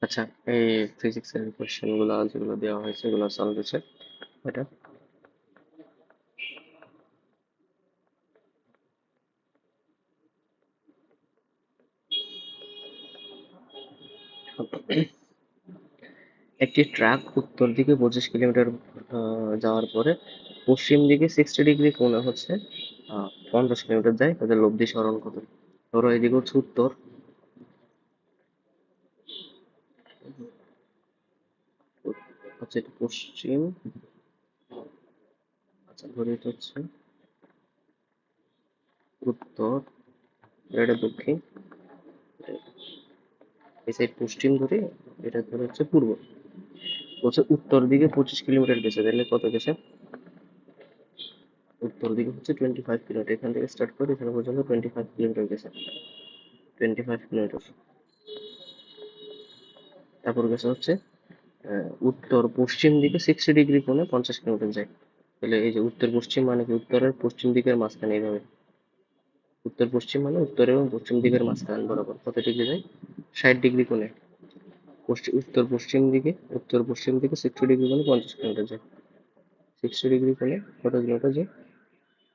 আচ্ছা, এই ফিজিক্সের কোশ্চেন গুলো যেগুলো দেওয়া হয়েছে এগুলো সলভ হয়েছে এটা। একটি ট্রাক উত্তর দিকে 25 কিলোমিটার যাওয়ার পরে পশ্চিম দিকে 60 ডিগ্রি কোণে হচ্ছে 50 কিলোমিটার যায়, তাদের লব্ধি সরণ কত? ধরো এদিকে হচ্ছে উত্তর, হচ্ছে এটা পশ্চিম, আচ্ছা ধরে এটা হচ্ছে উত্তর, এটা দক্ষিণ, এই সাইড পশ্চিম ধরে, এটা ধরে হচ্ছে পূর্ব। বলছে উত্তর দিকে 25 কিলোমিটার গেছে, তাহলে কত গেছে? উত্তর দিকে হচ্ছে 25 কিলোমিটার, এখান থেকে স্টার্ট করে এখানে পর্যন্ত 25 কিলোমিটার গেছে, 25 কিলোমিটার। তারপর গেছে হচ্ছে উত্তর পশ্চিম দিকে 60 ডিগ্রি কোণে 50 কিলোমিটার যায়। তাহলে এই যে উত্তর পশ্চিম মানে কি, উত্তরের পশ্চিম দিকের মাঝখানে এইভাবে, উত্তর পশ্চিম মানে উত্তর এবং পশ্চিম দিকের মাঝখান বরাবর কত ডিগ্রি যায়? 60 ডিগ্রি কোণে। উত্তর পশ্চিম দিকে 60 ডিগ্রি কোণে 50 কিলোমিটার যায়। 60 ডিগ্রি কোণে কত কিলোমিটার যায়?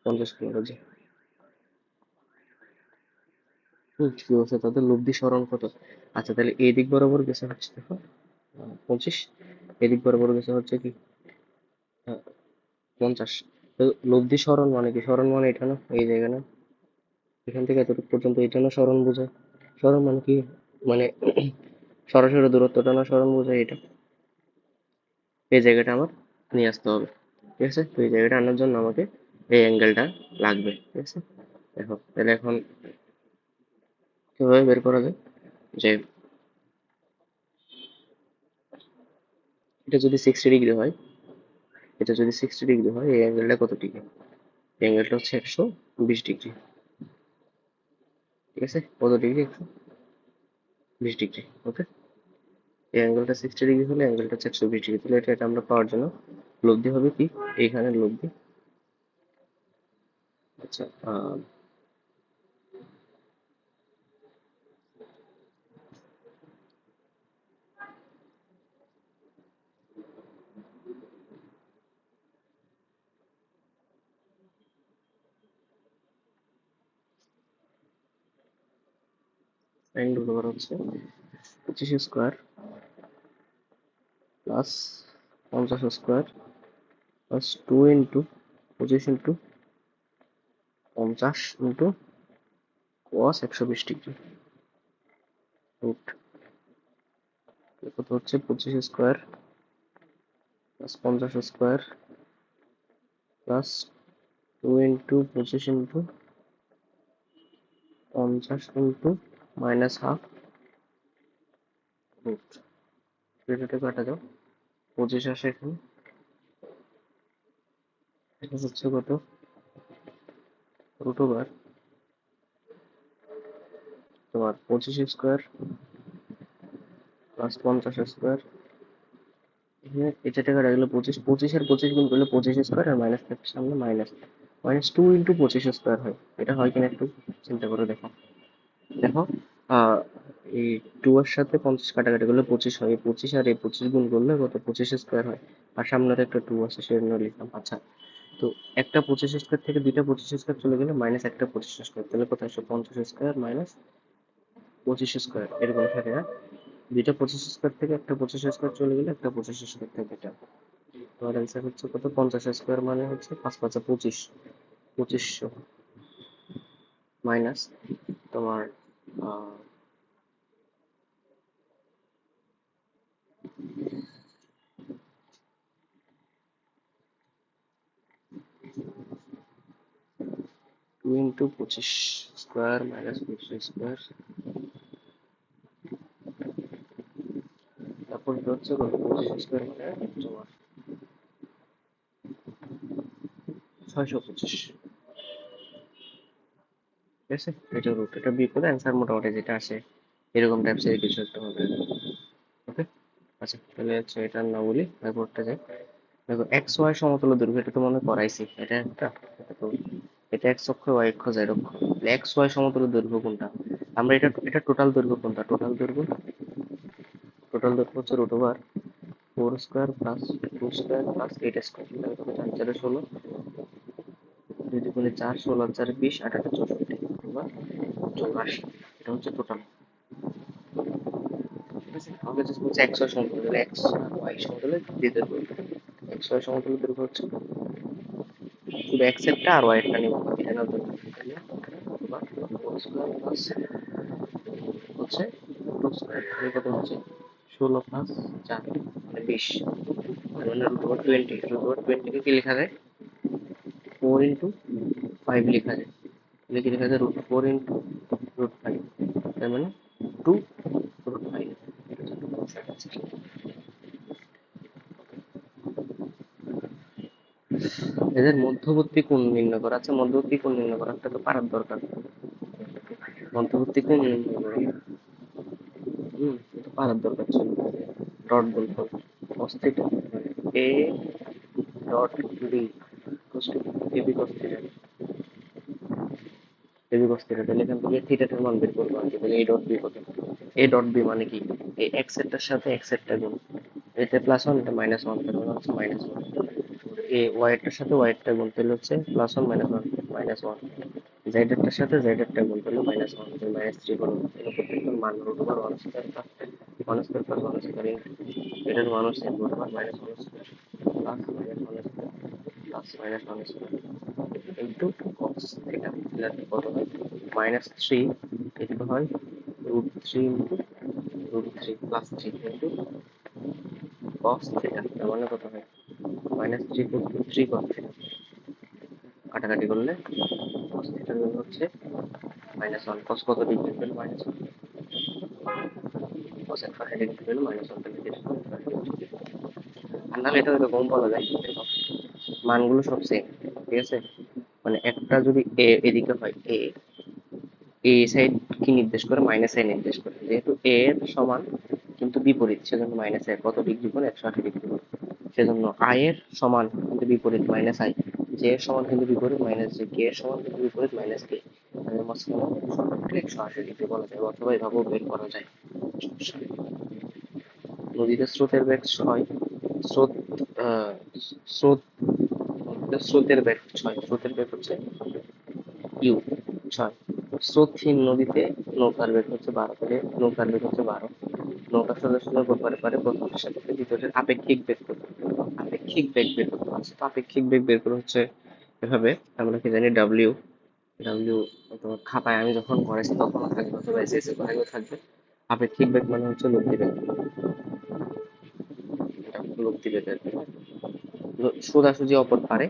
50 কিলোমিটার যায়। কি বলছে তাদের লব্ধি সরণ কত? আচ্ছা তাহলে এই দিক বরাবর গেছে হচ্ছে দেখো 25, এদিক বরাবর গেছে হচ্ছে কি 50। তো লব্ধি সরণ মানে কি? সরণ মানে এটা না, এই জায়গা না, এখান থেকে এতটুকু পর্যন্ত এটা না সরণ বোঝায়? সরণ মানে কি, মানে সরাসরি দূরত্বটা না সরণ বোঝায় এটা। এই জায়গাটা আমার নিয়ে আসতে হবে, ঠিক আছে? তো এই জায়গাটা আনার জন্য আমাকে এই অ্যাঙ্গেলটা লাগবে, ঠিক আছে? দেখো তাহলে এখন কিভাবে বের করা যায় যে এটা যদি 60 ডিগ্রি হয়, এটা যদি 60 ডিগ্রি হয়, এই অ্যাঙ্গেলটা কত ডিগ্রি? এই অ্যাঙ্গেলটা হচ্ছে 120 ডিগ্রি, ঠিক আছে? কত ডিগ্রি? 120 ডিগ্রি, ওকে। এই অ্যাঙ্গেলটা 60 ডিগ্রি হলে অ্যাঙ্গেলটা হচ্ছে 120 ডিগ্রি, তাহলে এটা আমরা পাওয়ার জন্য লব্ধি হবে কি, এইখানে লব্ধি। আচ্ছা অ্যাঙ্গেল বরাবর হচ্ছে 25 square plus 50 square plus 2 into 25 into 50 into cos 120 degree root, কত হচ্ছে 25 square plus 50 square plus 2 into 25 into 50 into -12 root. এটা কাটা যাও, 25 আসে এখানে, এটা হচ্ছে কত, রুট ওভার তোমার 25 স্কোয়ার প্লাস 50 স্কোয়ার, এখানে এটা কাটা গেলো 25, 25 আর 25 গুণ করলে 25 স্কোয়ার, আর মাইনাস থাকবে সামনে মাইনাস, -2 ইন্টু 25 স্কোয়ার হয়। এটা হয় কিনা একটু চিন্তা করে দেখো। দেখো আহ এই 2 এর সাথে 50 কাটাকাটি করলে 25 হয়, এই 25 আর এই 25 গুণ করলে কত, 25 স্কোয়ার হয়। আর সামনে তো একটা 2 আছে, সেজন্য লিখলাম। আচ্ছা, তো একটা 25 স্কোয়ার থেকে দুইটা 25 স্কোয়ার চলে গেলে মাইনাস একটা 25 স্কোয়ার, তাহলে কোথায় আসবে? 50 স্কোয়ার মাইনাস 25 স্কোয়ার, এরকম থাকে না? দুইটা 25 স্কোয়ার থেকে একটা 25 স্কোয়ার চলে গেলে একটা 25 স্কোয়ার থাকে, এটা তোমার অ্যান্সার হচ্ছে কত? 50 স্কোয়ার মানে হচ্ছে 5 5 25, 2500 মাইনাস তোমার 2 ইন্টু 25 স্কোয়ার মাইনাস 25 স্কোয়ার, তারপর এটা হচ্ছে কত, 25 স্কোয়ার মানে তোমার 625, ঠিক আছে? এটা রুট, এটা বিয়োগ করে অ্যান্সার মোটামুটি যেটা আসে এরকম টাইপসের কিছু একটা হবে, ওকে। আচ্ছা তাহলে হচ্ছে এটা না বলি, তারপরটা যাই। দেখো এক্স ওয়াই সমতল দৈর্ঘ্য, এটা তো মনে হয় করাইছি, এটা একটা, এটা তো, এটা এক্স অক্ষ, ওয়াই অক্ষ, জেড অক্ষ। এক্স ওয়াই সমতল দৈর্ঘ্য কোনটা? আমরা এটা, এটা টোটাল দৈর্ঘ্য কোনটা? টোটাল দৈর্ঘ্য হচ্ছে root over 4 square plus 2 square plus 8 square, তাহলে কত 4 4 16, 2 দুগুণে 4, 16 আর 4 20, 8 8 64 ওভার 84। এটা হচ্ছে টোটাল। ঠিক আছে, আমাকে জাস্ট বলছে এক্স ওয়াই সমতলে, তাহলে এক্স আর ওয়াই সমতলে দিতে হবে। এক্স ওয়াই সমতলে দৈর্ঘ্য হচ্ছে শুধু এক্স এরটা আর ওয়াই এরটা নিব, এটা না তো, তাহলে বা 4 স্কোয়ার প্লাস হচ্ছে 2 স্কোয়ার, তাহলে কত হচ্ছে 16 প্লাস 4 মানে 20, তার মানে রুট ওভার 20। রুট ওভার 20 কে কি লেখা যায় 4 ইন্টু 5 লেখা যায়, তাহলে কি লেখা যায় রুট 4 ইন্টু রুট 5, তার মানে 2 রুট 5। এদের মধ্যবর্তী কোণ নির্ণয় করা আছে, মধ্যবর্তী কোণ নির্ণয় করা একটা তো পারার দরকার, মধ্যবর্তী কোণ নির্ণয় করা এটা পারার দরকার ছিল। ডট বলতে cos theta A dot B cos AB cos theta, AB cos theta, তাহলে এখান থেকে থিটাটার মান বের করবো আর কি। তাহলে এ ডট বি কত, এ ডট বি মানে কি এই এক্স এরটার সাথে এক্স এরটা গুণ, এটা প্লাস ওয়ান এটা মাইনাস ওয়ান, তার মানে হচ্ছে মাইনাস ওয়ান। এ ওয়াই এরটার সাথে ওয়াই এরটা গুণ, তাহলে হচ্ছে plus one minus one minus one. Z এরটার সাথে জেড এরটা গুণ, তাহলে মাইনাস ওয়ান মাইনাস থ্রি করবো। তাহলে প্রত্যেকটার মান root over one square plus one square plus one square into এটার মান হচ্ছে root over minus one square plus minus one square plus minus one square into cos theta, তাহলে কত হয় মাইনাস থ্রি, এটা হয় root three into root three plus three into cos theta, তার মানে কত হয় minus three to three cos theta, কাটাকাটি করলে কস থিটার জন্য হচ্ছে মাইনাস ওয়ান, কস কত ডিগ্রি পেল মাইনাস ওয়ান, কস একশো আশি ডিগ্রি পেল মাইনাস ওয়ান, তাহলে আর নাহলে এটা এরকম বলা যায় মানগুলো সব সেম। ঠিক আছে, মানে একটা যদি এ এদিকে হয় এ, এ সাইড কি নির্দেশ করে মাইনাস আই নির্দেশ করে, যেহেতু এ এর সমান কিন্তু বিপরীত সেজন্য মাইনাস আই কত ডিগ্রি কোণ 180 ডিগ্রি কোণ, সেজন্য আই এর সমান কিন্তু বিপরীত মাইনাস আই, জে এর সমান কিন্তু বিপরীত মাইনাস জে, কে এর সমান কিন্তু বিপরীত মাইনাস কে, তাহলে মাঝখানে সর্বত্র 180 ডিগ্রি বলা যায়, অথবা এভাবেও বের করা যায়। নদীতে স্রোতের বেগ 6, স্রোত আহ, স্রোত স্রোতের বেগ 6, স্রোতের বেগ হচ্ছে ইউ 6, স্রোতহীন নদীতে নৌকার বেগ হচ্ছে 12, তাহলে নৌকার বেগ হচ্ছে 12, নৌকা সোজাসুজি ব্যাপারে পারে প্রথমটার সাথে দ্বিতীয়টার আপেক্ষিক বেগ কত, আপেক্ষিক বেগ বের করতে পারছে। তো আপেক্ষিক বেগ বের করে হচ্ছে এভাবে, আমরা কি জানি ডাব্লিউ, ডাব্লিউ তোমার খাতায় আমি যখন করেছি তখনও থাকবে অথবা এসএসসি আগেও থাকবে, আপেক্ষিক বেগ মানে হচ্ছে লব্ধি বেগ, এটা লব্ধি বেগ আর কি। সোজাসুজি অপর পারে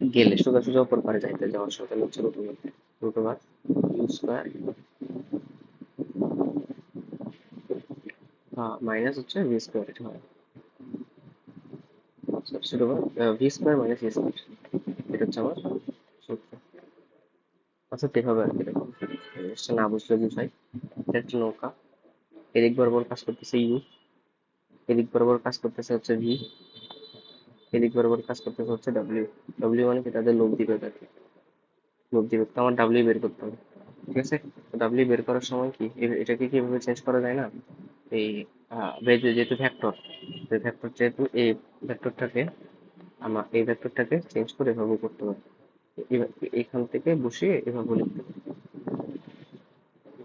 গেলে, সোজাসুজি অপর পারে যাইতে যাওয়ার সময় তাহলে হচ্ছে root over u square minus হচ্ছে ভি স্কোয়ার, এটা হয় substitute over v square minus a square, এটা হচ্ছে আমার সূত্র। আচ্ছা এভাবে আর কি দেখো, জিনিসটা না বুঝলে বুঝাই। এটা একটা নৌকা, এদিক বরাবর কাজ করতেছে ইউ, এদিক বরাবর কাজ করতেছে হচ্ছে ভি, এদিক বরাবর কাজ করতেছে হচ্ছে ডাব্লিউ। ডাব্লিউ মানে কি তাদের লব্ধি বেগ আর কি, লব্ধি বেগ, তো আমার ডাব্লিউ বের করতে হবে। ঠিক আছে, ডাব্লিউ বের করার সময় কি এটাকে কিভাবে চেঞ্জ করা যায় না, এই যেহেতু ভেক্টর, ভেক্টর যেহেতু এই ভেক্টরটাকে আমার এই ভেক্টরটাকে চেঞ্জ করে এভাবে করতে হবে, এখান থেকে বসিয়ে এভাবে লিখতে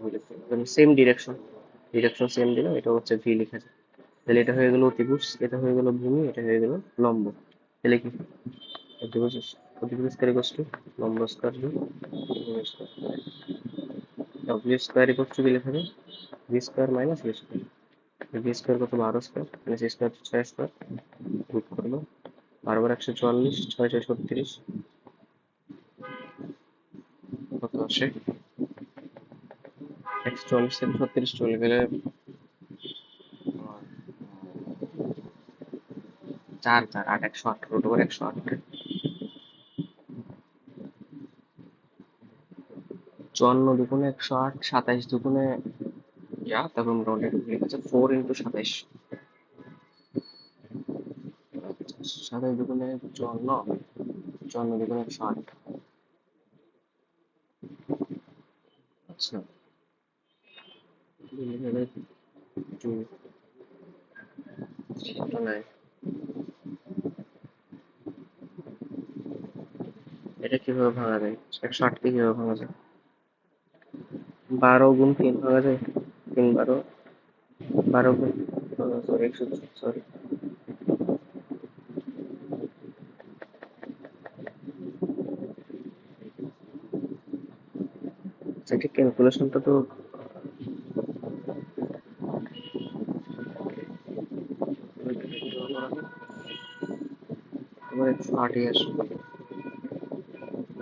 হবে, সেম ডিরেকশন, ডিরেকশন সেম দিলাম, এটা হচ্ছে ভি লেখা যায়। তাহলে এটা হয়ে গেল অতিভুজ, এটা হয়ে গেল ভূমি, এটা হয়ে গেল লম্ব। তাহলে কি অতিভুজ, অতিভুজ স্কয়ার ইকুয়ালস টু লম্ব স্কয়ার ভি ভূমি square, W square equals to কি লেখা যায় V square minus V square, V square কত 12 স্কয়ার মাইনাস এ স্কয়ার 6 স্কয়ার, রুট করলো 12 বার 144, 6 6 36, কত আসে 144 থেকে 36 চলে গেলে 4 4 8 108, রুট ওভার 108, 54 দুগুণে 108, 27 দুগুণে তারপর মোটামুটি লেখা আছে 4 ইন্টু 27, 27 দুগুণে 54, 54 দুগুণে 108, আচ্ছা 2 সেটা নাই। এটা কিভাবে ভাঙা যায়? 108 কে কিভাবে ভাঙা যায়? 12 গুণ 3 ভাঙা যায়? 3 12, 12 গুণ, সরি 100, সরি। সেটা ক্যালকুলেশনটা তো তোমার 108 আসবে।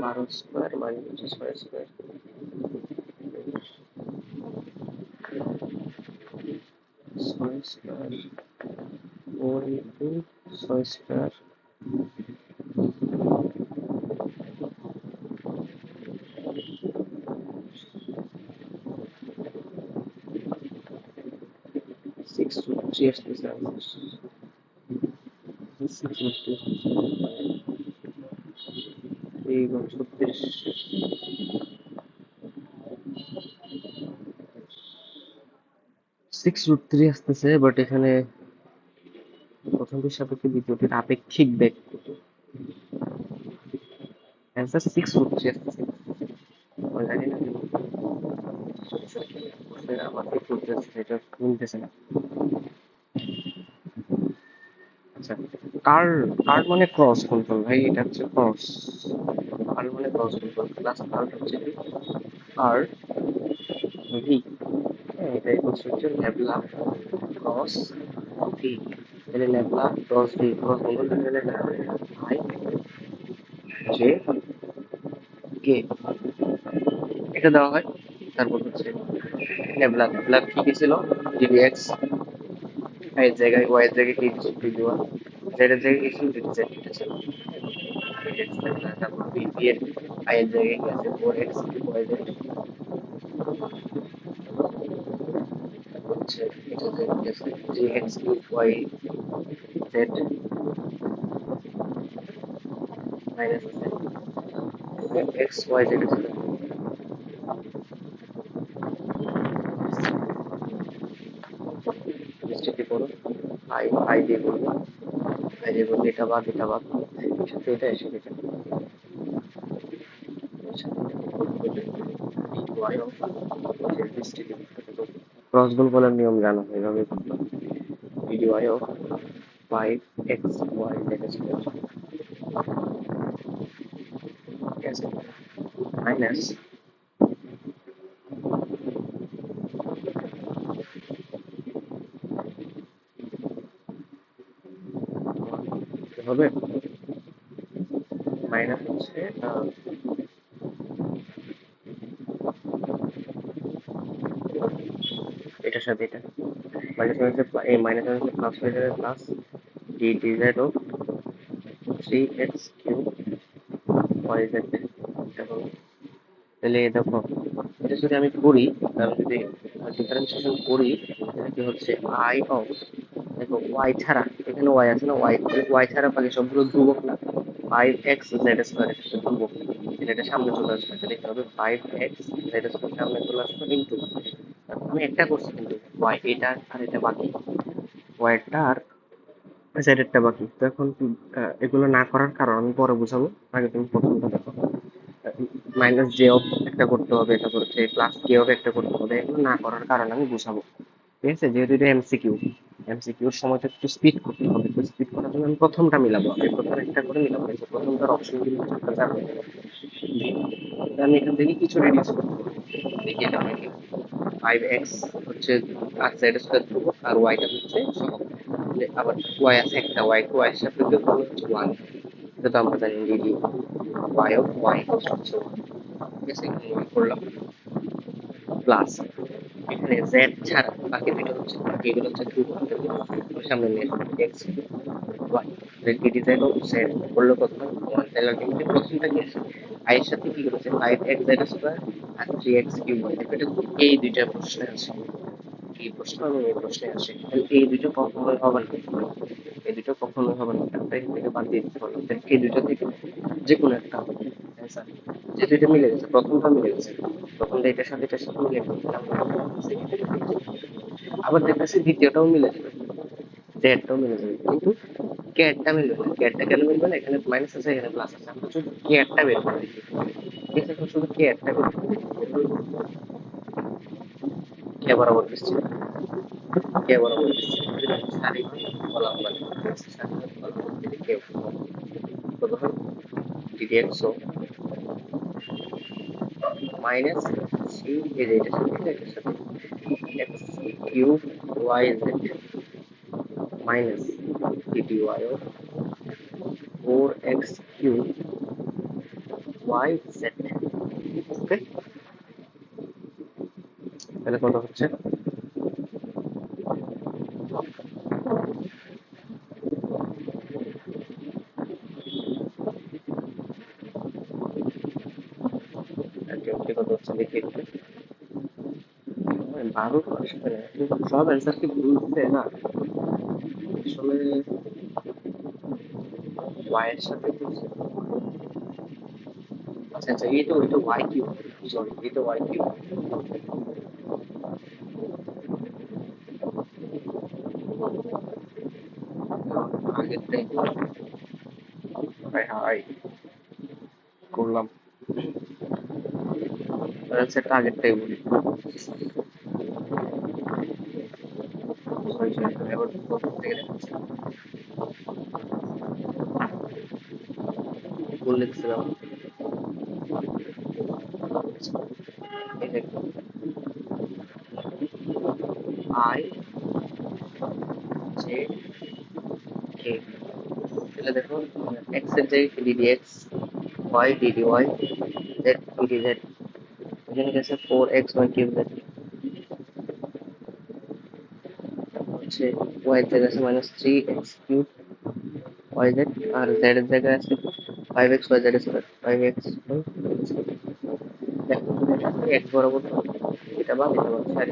12 স্কোয়ার মানে হচ্ছে 6 স্কোয়ার, 6 স্কোয়ার 4 × 6 স্কোয়ার, 6 √3 আসতেছে আমার। 6 √3 6 √3 আসতেছে, বাট এখানে প্রথমটির সাপেক্ষে দ্বিতীয়টির আপেক্ষিক বেগ কত? অ্যান্সার 6 √3 আসতেছে। আমি জানি না কেন আমার 6 √3 আসতেছে, এটা মিলতেছে না। আচ্ছা, কার কার্ড মানে ক্রস কন্ট্রোল ভাই, এটা হচ্ছে ক্রস। কার্ড মানে ক্রস কন্ট্রোল প্লাস কার্ড হচ্ছে কি কার্ড ভি। হ্যাঁ, এটাই হচ্ছে ল্যাবলা ক্রস ভি। তাহলে ল্যাবলা ক্রস ভি, ক্রস কন্ট্রোল তাহলে আই জে কে এটা দেওয়া হয়। তারপর হচ্ছে ল্যাবলা, ল্যাবলা কি কি ছিল? ডিবি এক্স, আই এর জায়গায় ওয়াই এর জায়গায় কি ছিল? DB one. জেড এর জায়গায় কি ছিল? ডিবি জেড, এটা ছিল এক্স ল্যাবলা। তারপর বি, বি এর আই এর জায়গায় কি আছে? 4x Y Z. হচ্ছে এটা যে গেছে যে x cube y z minus আছে এক্স ওয়াই জেড ছিল। মিস্টেকটি করো, আই আই দিয়ে করবো, আই দিয়ে করবো, এটা বাদ এটা বাদ, এর সাথে এটা এসে এটা এর সাথে ওয়াই অফ মিস্টেকটি ক্রস গুণ করার নিয়ম জানো, এভাবে করতে হবে। D y of 5x y z square, ঠিক আছে, মাইনাস হবে মাইনাস হচ্ছে এটার সাথে এটা মাইনাস মাইনাসে এই মাইনাস মাইনাসে প্লাস হয়ে যাবে, plus d d z of 3x cube y z. তাহলে দেখো, এটা যদি আমি করি, আমি যদি ডিফারেন্সিয়েশন করি, তাহলে কি হচ্ছে আই অফ, দেখো ওয়াই ছাড়া, এখানে ওয়াই আছে না, ওয়াই ওয়াই ছাড়া বাকি সবগুলো ধ্রুবক না, 5x z স্কোয়ার এটা ধ্রুবক, এটা সামনে চলে আসবে, তাহলে কি হবে 5x z স্কোয়ার সামনে চলে আসবে ইন্টু, আমি একটা করছি কিন্তু ওয়াই এটা আর এটা বাকি, ওয়াইটা আর জেডেরটা বাকি। তো এখন এগুলো না করার কারণ আমি পরে বুঝাবো, আগে তুমি প্রথমটা দেখো। মাইনাস জে অফ একটা করতে হবে, তারপর হচ্ছে প্লাস কে অফ একটা করতে হবে, এগুলো না করার কারণ আমি বুঝাবো, ঠিক আছে? যেহেতু এটা এমসিকিউ, এমসিকিউর সময়টা একটু স্পিড করতে হবে, তো স্পিড করার জন্য আমি প্রথমটা মিলাবো, আমি প্রথম একটা করে মিলাবো, এই যে প্রথমটার অপশন গুলো চারটা যাবে। আমি এখান থেকে কিছু রিডিউস করতে পারি, দেখি এটা হয় কি। 5x হচ্ছে আর জেড স্কোয়ার ধ্রুবক, আর ওয়াইটা হচ্ছে সহগ, আবার ওয়াই আছে একটা, ওয়াই এর সাথে যোগ করলে হচ্ছে 1, এটা তো আমরা জানি ডিডি ওয়াই অফ ওয়াই হচ্ছে 1, ঠিক আছে, এখানে 1 করলাম, প্লাস এখানে জেড ছাড়া বাকি দুটো হচ্ছে, এগুলো হচ্ছে ধ্রুবক, সামনে নিয়ে x y, d d z of z করলে কত হয় 1, তাহলে আলটিমেটলি প্রথমটা কি আছে, আই এর সাথে কি করেছে 5x z স্কোয়ার আর 3x কিউব ওয়াই, এটা কিন্তু এই দুইটা প্রশ্নে আছে, এই প্রশ্ন এবং এই প্রশ্নে আসে, তাহলে এই দুটো কখনোই হবে না, এই দুটো কখনোই হবে না, একটা এখান থেকে বাদ দিয়ে দিতে পারলাম, তাহলে এই দুটো থেকে যে কোনো একটা হবে অ্যান্সার। যেহেতু এটা মিলে গেছে, প্রথমটা মিলে গেছে, প্রথমটা এটার সাথে মিলে গেছে, আবার দেখতেছি দ্বিতীয়টাও মিলে যাবে, জেডটাও মিলে যাবে, কিন্তু ক্যাটটা মিলবে না। ক্যাটটা কেন মিলবে না? এখানে মাইনাস আছে, এখানে প্লাস আছে। আমরা শুধু ক্যাটটা বের করে দেখি, ঠিক আছে? এখন শুধু ক্যাটটা বের করে দেখি। কে বরাবর দিচ্ছি, কে বরাবর দিচ্ছি, সারি কলাম মানে সারি কলাম দিলে কে কত হয়? ডিডিএক্স মাইনাস সি, এই যে এটার সাথে এটার সাথে x cube y z minus d d y of 4x cube y z. Okay, তাহলে কত হচ্ছে? আলটিমেটলি কত হচ্ছে দেখি একটু। 12 তো আসবে না, কিন্তু সব অ্যান্সার কি ভুল দিতে না? আসলে ওয়াই এর সাথে দিচ্ছে। আচ্ছা আচ্ছা, এই তো এটা ওয়াই কিউব, সরি এটা ওয়াই কিউব। আগেরটাই হাই হাই করলাম, অ্যান্সারটা আগেরটাই বলি। সরি সরি, আমি আবার প্রথম থেকে দেখাচ্ছি। ভুল লিখছিলাম। এই দেখো, আই জে কে, তাহলে দেখো এক্স এর জায়গায় d d x, y d d y, z d d z, এখানে গেছে 4x y কিউব জেড, হচ্ছে ওয়াই এর জায়গায় আছে -3x কিউব ওয়াই জেড, আর জেড এর জায়গায় আছে 5x y z square, 5x y z square. দেখো যদি এটা এক্স বরাবর থাকে, এটা বাদ, এটা বাদ, সারি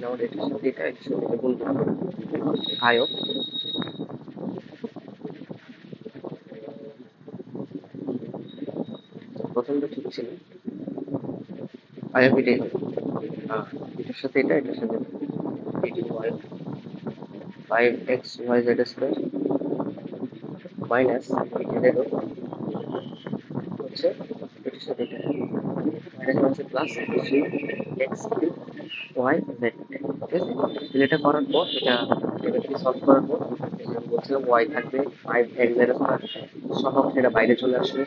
আমাদের এটার সাথে এটা, এটার সাথে এটা গুণ করতে হবে। আয়ক প্রথমটা ঠিক ছিল, আয়ক এটাই হবে। এটার সাথে এটা, এটার সাথে এটি Y 5x y z square minus এটি জেড হচ্ছে এটার সাথে এটা, মাইনাস হচ্ছে plus 3x cube y Z. ঠিক আছে, তাহলে এটা করার পর এটাকে সলভ করার পর এই যে আমি বলছিলাম ওয়াই থাকবে 5x স্কয়ার সহগ, সেটা বাইরে চলে আসবে।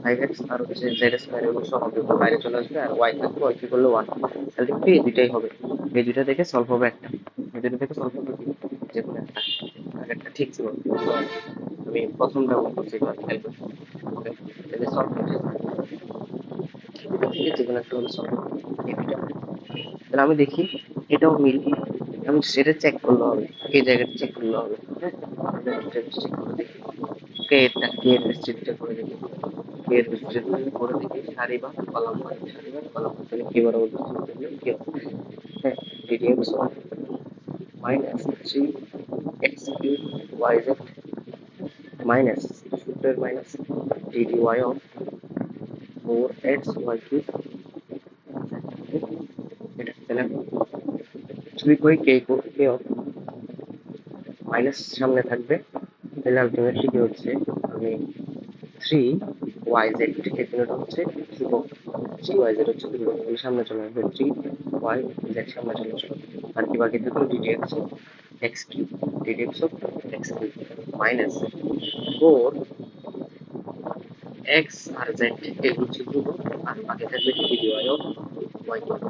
ফাইভ এক্স আর হচ্ছে জেড স্কয়ার, এগুলো সহগ এগুলো বাইরে চলে আসবে, আর ওয়াই থাকবে, ওয়াই কি করলে 1। তাহলে দেখবি এই দুইটাই হবে, এই দুইটা থেকে সলভ হবে একটা, এই দুইটা থেকে সলভ হবে কি যে কোনো একটা। আগেরটা ঠিক ছিল, আমি প্রথমটা ভুল করছি, এবার খেয়াল করছি। ওকে, তাহলে সলভ হচ্ছে থেকে যে কোনো একটা হলে সলভ হবে এই দুইটা। তাহলে আমি দেখি এটাও মিল, আমি সেটা চেক করলে হবে, এই জায়গাটা চেক করলে হবে। হ্যাঁ, চেক করে দেখি, কে এটা কে এর বিস্তৃতটা করে দেখি, কে এর বিস্তৃত করে দেখি সারি বা কলাম হয়, সারি বা কলাম হয়, তাহলে কি বরাবর বিস্তৃত করলে কি হবে? হ্যাঁ, d d x minus 3x cube y z minus সূত্রের minus d d y of 4x y cube, এটা তাহলে যদি কই কে অফ মাইনাস সামনে থাকবে, তাহলে আলটিমেটলি কি হচ্ছে, আমি 3 y z, এখানেটা হচ্ছে ধ্রুবক, 3 y z হচ্ছে ধ্রুবক, তাহলে সামনে চলে আসবে 3 y z, সামনে চলে আসবে। আর কি বাকি থাকলো d d x x cube, d d x of x cube minus 4x আর জেড, এগুলো হচ্ছে ধ্রুবক, আর বাকি থাকবে d d y of y cube.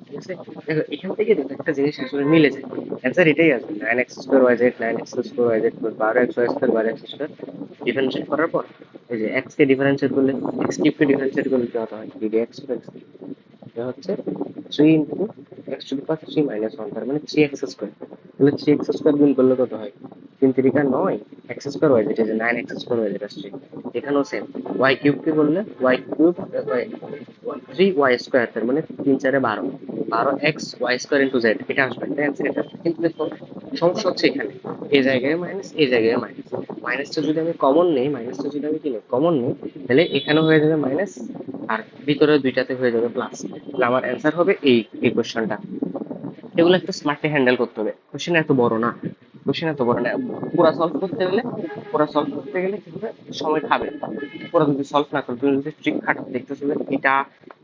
ঠিক আছে, দেখো এখান থেকে দেখো একটা জিনিস আসলে মিলে যায়, অ্যান্সার এটাই আসবে 9x² y z, 9x² y z plus 12x² 12x²। Differentiate করার পর এই যে এক্স কে ডিফারেন্সিয়েট করলে, এক্স কিউবকে ডিফারেন্সিয়েট করলে কি হতে হয়, ডিডি এক্স এক্স এটা হচ্ছে 3 into x to the power 3 minus 1, তার মানে 3x²। তাহলে 3x² গুণ করলে কত হয়, 3 3 9 x² y z, এই যে 9x² y z আসছে। এখানেও সেম, ওয়াই কিউব কে করলে ওয়াই কিউব 3y², তার মানে 3 4 12, 12x y² ইন্টু জেড, এটা আসবে, এটা অ্যান্সার এটা। কিন্তু দেখো সমস্যা হচ্ছে এখানে এই জায়গায় মাইনাস, এই জায়গায় মাইনাস, মাইনাসটা যদি আমি কমন নেই, মাইনাসটা যদি আমি কি নেই কমন নেই, তাহলে এখানে হয়ে যাবে মাইনাস, আর ভিতরে দুইটাতে হয়ে যাবে প্লাস, তাহলে আমার অ্যান্সার হবে এই এই কোশ্চেনটা। এগুলো একটু স্মার্টলি হ্যান্ডেল করতে হবে, কোশ্চেন এত বড় না, কোশ্চেন এত বড় না, পুরা সলভ করতে গেলে, পুরা সলভ করতে গেলে কি হবে, সময় খাবে। পুরো যদি সলভ না করো, তুমি যদি ট্রিক খাটো দেখতেছো যে এটা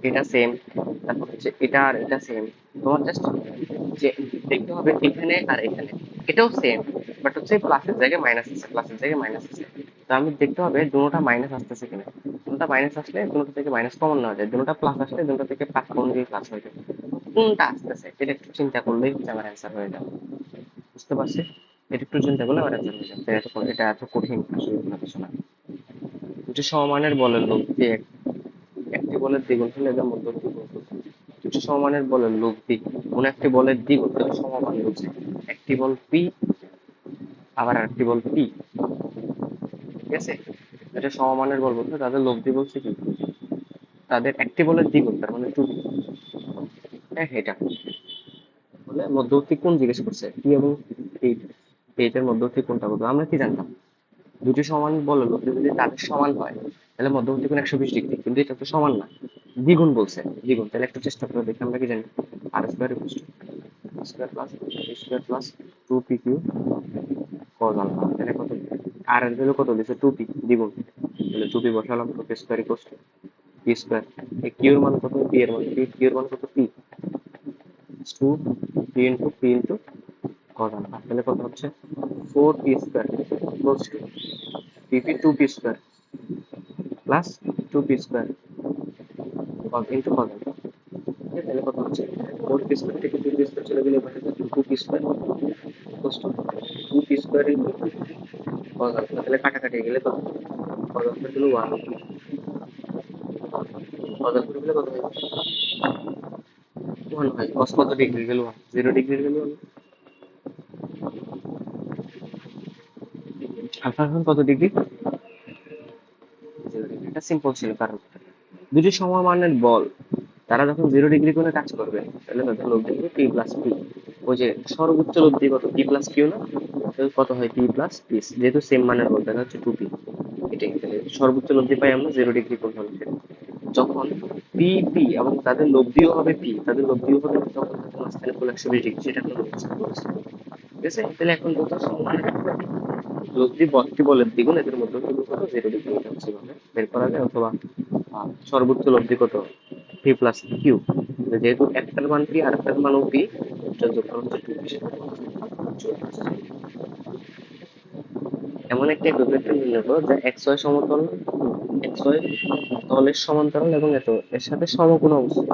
এটা সেম, তারপর হচ্ছে এটা আর এটা সেম, তোমার জাস্ট যে দেখতে হবে এখানে আর এখানে এটাও সেম, বাট হচ্ছে প্লাসের জায়গায় মাইনাস আছে, প্লাসের জায়গায় মাইনাস আছে। তো আমি দেখতে হবে দুটোটা মাইনাস আসতেছে কিনা, দুটোটা মাইনাস আসলে দুটো থেকে মাইনাস কমন নেওয়া যায়, দুটোটা প্লাস আসলে দুটো থেকে প্লাস কমন দিয়ে প্লাস হয়ে যাবে। কোনটা আসতেছে এটা একটু চিন্তা করলেই হচ্ছে আমার অ্যান্সার হয়ে যাবে। বুঝতে পারছি? এটা একটু চিন্তা করলে আমার অ্যান্সার হয়ে যাবে। এটা এত কঠিন আসলে কোনো কিছু না। দুটি সমমানের বলের লব্ধি একটি বলের দ্বিগুণ হলে এদের মধ্যবর্তী গুণ কত? দুটি সমমানের বলের লব্ধি কোন একটি বলের দ্বিগুণ তাহলে সমমান বলছে। একটি বল পি, আবার আরেকটি বল পি, ঠিক আছে? এটা সমমানের বল বলছে, তাদের লব্ধি বলছে কি, তাদের একটি বলের দ্বিগুণ তার মানে টু। হ্যাঁ, এটা বলে মধ্যবর্তী কোণ জিজ্ঞেস করছে, পি এবং এইট, এইটের মধ্যবর্তী কোণটা বলবো। আমরা কি জানতাম, দুটি সমান বল লব্ধি যদি তাদের সমান হয় তাহলে মধ্যবর্তী কোণ 120 ডিগ্রি, কিন্তু এটা তো সমান না, দ্বিগুণ বলছে, দ্বিগুণ। তাহলে একটু চেষ্টা করে দেখি আমরা কি জানি, r square square plus square plus two p q cos alpha, তাহলে কত, আর এর ভ্যালু কত দিচ্ছে, টু পি, দ্বিগুণ, তাহলে টু পি বসালাম, two P square equals P square, এই কিউর মান কত, পি এর মান, কিউর মান কত, P, two P into cos alpha, তাহলে কত হচ্ছে, four P square equals two P P two P square plus two P square into cos alpha. তাহলে কত হচ্ছে, ফোর পি স্কোয়ার থেকে টু পি স্কোয়ার চলে গেলে এবার two P square equals two two P square into cos alpha, তাহলে কাটাকাটি গেলে কত, কজ আলফা গেল ওয়ান, কজ আলফা গেলে কত হয়, ওয়ান হয়। কস কত ডিগ্রি গেল, ওয়ান, 0 ডিগ্রি গেল ওয়ান। আলফা এখন কত ডিগ্রি, 0 ডিগ্রি। এটা সিম্পল ছিল, কারণ দুটি সমমানের বল তারা যখন 0 ডিগ্রি কোণে কাজ করবে তাহলে তাদের লব্ধি হবে পি প্লাস পি। ওই যে সর্বোচ্চ লব্ধি কত, পি প্লাস কিউ না, তাহলে কত হয়, পি প্লাস পি, যেহেতু সেম মানের বল তাহলে হচ্ছে টু পি। এটাই, তাহলে সর্বোচ্চ লব্ধি পাই আমরা 0 ডিগ্রি কোণ হলে। যখন পি পি এবং তাদের লব্ধিও হবে পি, তাদের লব্ধিও হবে P, তখন তাদের মাঝখানে কোণ 120 ডিগ্রি, সেটা এখন বুঝতে পারছি। ঠিক আছে, তাহলে এখন দুটো সমান লব্ধি বলটি বলের দ্বিগুণ, এদের মধ্যে কত, 0 ডিগ্রি, এটা হচ্ছে ভাবে বের করা যায়। অথবা সর্বোচ্চ লব্ধি কত, পি প্লাস কিউ, যেহেতু একটার মান পি আর একটার মানও পি, এটা যোগফল হচ্ছে টু পি। এমন একটা একক ভেক্টর নির্ণয় করো যা এক্স ওয়াই সমতল, এক্স ওয়াই তলের সমান্তরাল এবং এত এর সাথে সমকোণ অবস্থিত।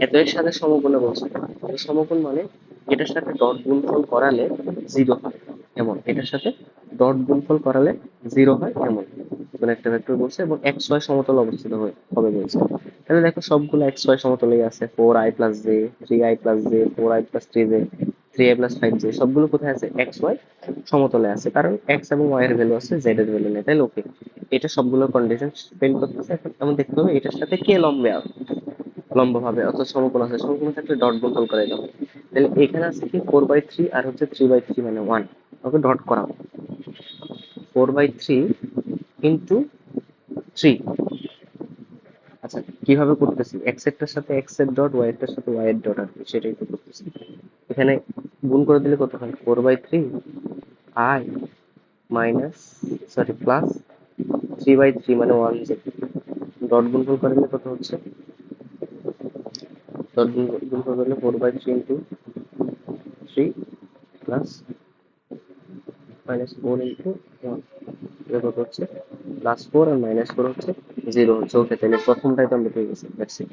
এত এর সাথে সমকোণে বলছে, এই সমকোণ মানে এটার সাথে ডট গুণফল করালে জিরো হয় এমন, এটার সাথে ডট গুণফল করালে জিরো হয় এমন কোন একটা ভেক্টর বলছে, এবং এক্স ওয়াই সমতল অবস্থিত হবে বলছে। তাহলে দেখো সবগুলো এক্স ওয়াই সমতলেই আছে, 4i+j, 3i+j, 4i+3j, 3i+5j, সবগুলো কোথায় আছে, এক্স ওয়াই সমতলে আছে, কারণ এক্স এবং ওয়াই এর ভ্যালু আছে, জেড এর ভ্যালু নেই। তাহলে ওকে, এটা সবগুলো কন্ডিশন ফেল করতেছে। এখন এমন দেখতে হবে এটার সাথে কে লম্ব ভাবে, অর্থাৎ সমকোণ আছে, সমকোণ থাকলে ডট গুণফল করে দাও। তাহলে এখানে আছে কি 4/3 আর হচ্ছে 3/3 মানে 1, ওকে ডট করাও, 4/3 ইন্টু 3। আচ্ছা, কিভাবে করতেছি, এক্স এর সাথে এক্স এর ডট, ওয়াই এর সাথে ওয়াই এর ডট, আর কি সেটাই তো করতেছি। এখানে গুণ করে দিলে কত হয়, 4/3 আই মাইনাস, সরি প্লাস 3/3 মানে 1 জে, ডট গুণফল করে দিলে কত হচ্ছে, ডট গুণফল করলে 4/3 ইন্টু 3 প্লাস -4 ইন্টু 1, এটা কত হচ্ছে, +4 আর -4 হচ্ছে 0 হচ্ছে। ওকে, তাহলে প্রথমটাই তো আমরা পেয়ে গেছি, দ্যাটস ইট।